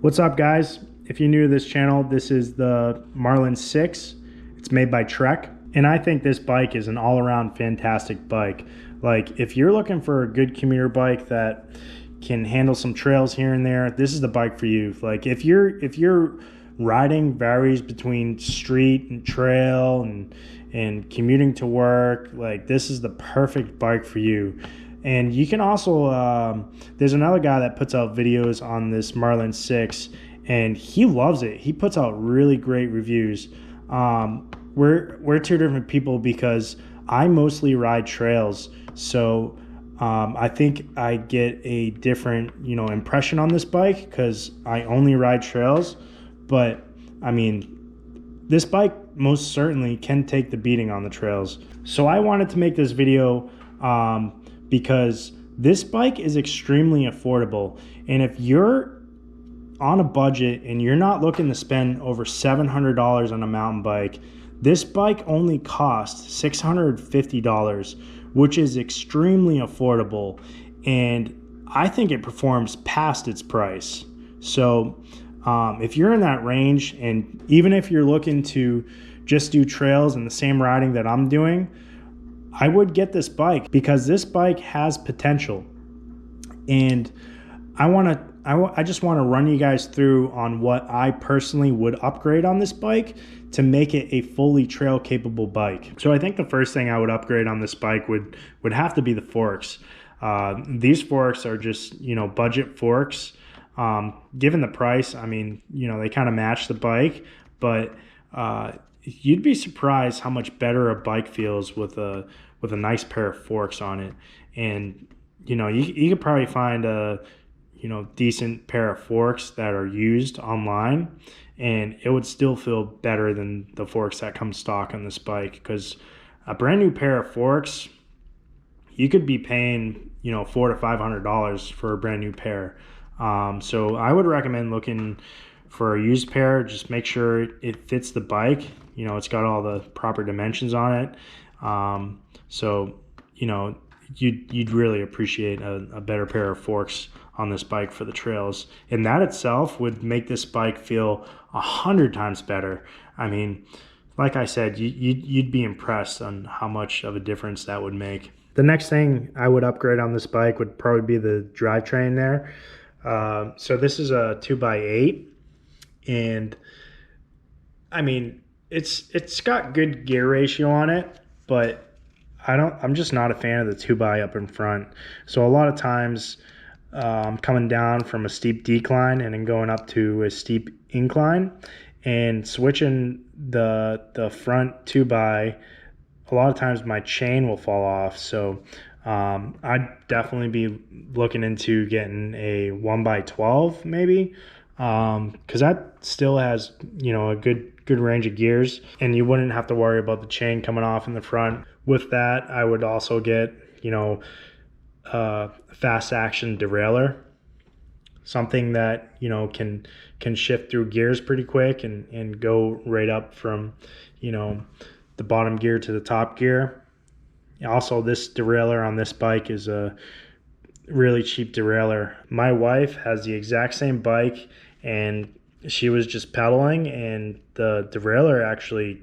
What's up, guys? If you're new to this channel, this is the Marlin 6. It's made by Trek, and I think this bike is an all-around fantastic bike. Like, if you're looking for a good commuter bike that can handle some trails here and there, this is the bike for you. Like, if your riding varies between street and trail and commuting to work, like, this is the perfect bike for you. And you can also, there's another guy that puts out videos on this Marlin 6, and he loves it. He puts out really great reviews. We're two different people because I mostly ride trails, so I think I get a different, impression on this bike because I only ride trails. But I mean, this bike most certainly can take the beating on the trails. So I wanted to make this video because this bike is extremely affordable. And if you're on a budget and you're not looking to spend over $700 on a mountain bike, this bike only costs $650, which is extremely affordable. And I think it performs past its price. So if you're in that range, and even if you're looking to just do trails and the same riding that I'm doing, I would get this bike because this bike has potential. And I just want to run you guys through on what I personally would upgrade on this bike to make it a fully trail capable bike. So I think the first thing I would upgrade on this bike would have to be the forks. These forks are just, budget forks. Given the price, I mean, they kind of match the bike, but you'd be surprised how much better a bike feels with a nice pair of forks on it. And you could probably find a decent pair of forks that are used online, and it would still feel better than the forks that come stock on this bike, because a brand new pair of forks, you could be paying $400 to $500 for a brand new pair. So I would recommend looking for a used pair. Just make sure it fits the bike. It's got all the proper dimensions on it. So you'd really appreciate a better pair of forks on this bike for the trails. And that itself would make this bike feel 100 times better. I mean, like I said, you'd be impressed on how much of a difference that would make. The next thing I would upgrade on this bike would probably be the drivetrain there. So this is a 2x8, and I mean, it's got good gear ratio on it, but I'm just not a fan of the 2x up in front. So a lot of times I'm coming down from a steep decline and then going up to a steep incline, and switching the front 2x, a lot of times my chain will fall off. So I'd definitely be looking into getting a 1x12 maybe, because that still has a good range of gears, and you wouldn't have to worry about the chain coming off in the front. With that, I would also get fast action derailleur, something that can shift through gears pretty quick and go right up from the bottom gear to the top gear. Also, this derailleur on this bike is a really cheap derailleur. My wife has the exact same bike, and she was just pedaling, and the derailleur actually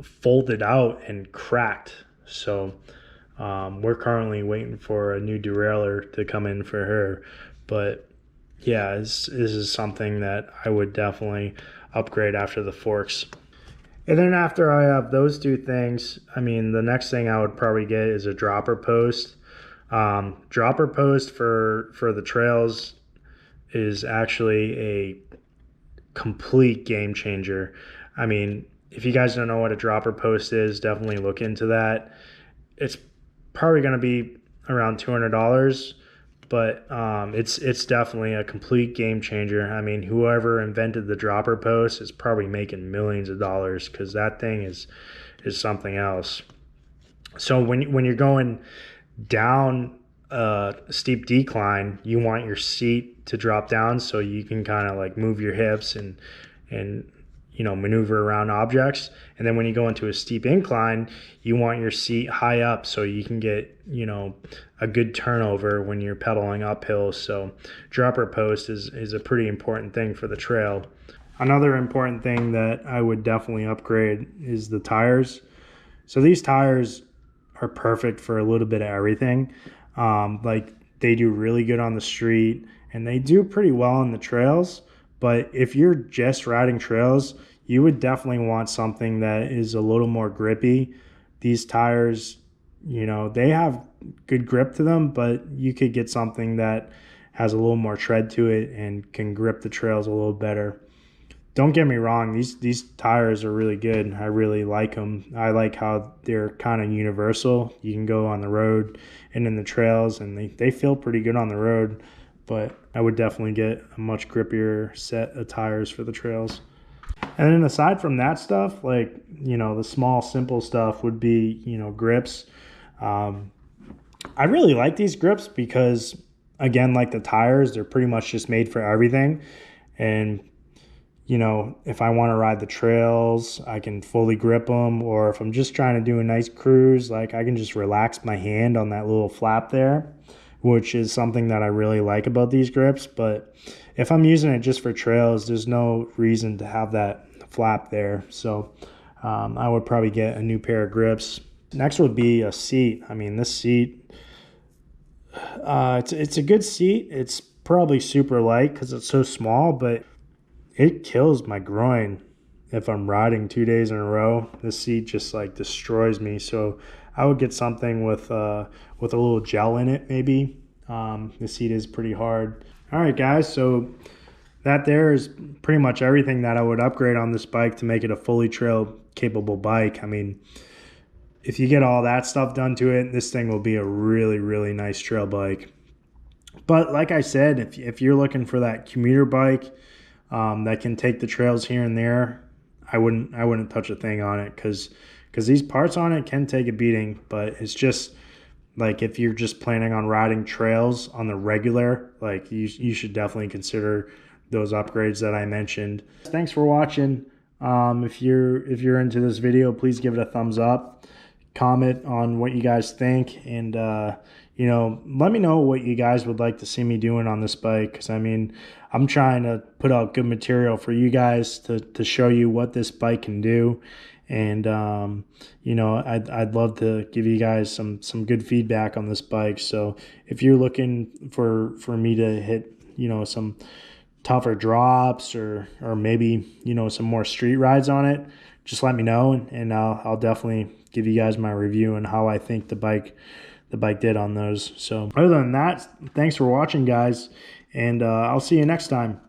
folded out and cracked. So we're currently waiting for a new derailleur to come in for her. But yeah, this is something that I would definitely upgrade after the forks. And then after I have those two things, I mean, the next thing I would probably get is a dropper post. Dropper post for the trails is actually a complete game changer. I mean, if you guys don't know what a dropper post is, definitely look into that. It's probably going to be around $200, but it's definitely a complete game changer. I mean, whoever invented the dropper post is probably making millions of dollars, because that thing is something else. So when you're going down a steep decline, you want your seat to drop down so you can kind of like move your hips and maneuver around objects. And then when you go into a steep incline, you want your seat high up so you can get, a good turnover when you're pedaling uphill. So dropper post is a pretty important thing for the trail. Another important thing that I would definitely upgrade is the tires. So these tires are perfect for a little bit of everything. Like they do really good on the street and they do pretty well on the trails. But if you're just riding trails, you would definitely want something that is a little more grippy. These tires, they have good grip to them, but you could get something that has a little more tread to it and can grip the trails a little better. Don't get me wrong, these tires are really good. I really like them. I like how they're kind of universal. You can go on the road and in the trails, and they feel pretty good on the road, but I would definitely get a much grippier set of tires for the trails. And then aside from that stuff, like, the small, simple stuff would be, grips. I really like these grips because, again, like the tires, they're pretty much just made for everything. And if I want to ride the trails, I can fully grip them. Or if I'm just trying to do a nice cruise, like I can just relax my hand on that little flap there, which is something that I really like about these grips. But if I'm using it just for trails, there's no reason to have that flap there. So I would probably get a new pair of grips. Next would be a seat. I mean, this seat, it's a good seat. It's probably super light because it's so small, but it kills my groin if I'm riding 2 days in a row. This seat just like destroys me. So I would get something with a little gel in it, maybe. The seat is pretty hard. All right, guys. So that there is pretty much everything that I would upgrade on this bike to make it a fully trail capable bike. I mean, if you get all that stuff done to it, this thing will be a really, really nice trail bike. But like I said, if you're looking for that commuter bike, that can take the trails here and there, I wouldn't touch a thing on it because these parts on it can take a beating. But it's just like if you're just planning on riding trails on the regular, like you should definitely consider those upgrades that I mentioned. Thanks for watching. If you're into this video, please give it a thumbs up. Comment on what you guys think, and let me know what you guys would like to see me doing on this bike, because I mean, I'm trying to put out good material for you guys to show you what this bike can do. And I'd love to give you guys some good feedback on this bike. So if you're looking for me to hit some tougher drops or maybe some more street rides on it, just let me know, and I'll definitely give you guys my review and how I think the bike did on those. So other than that, thanks for watching, guys, and I'll see you next time.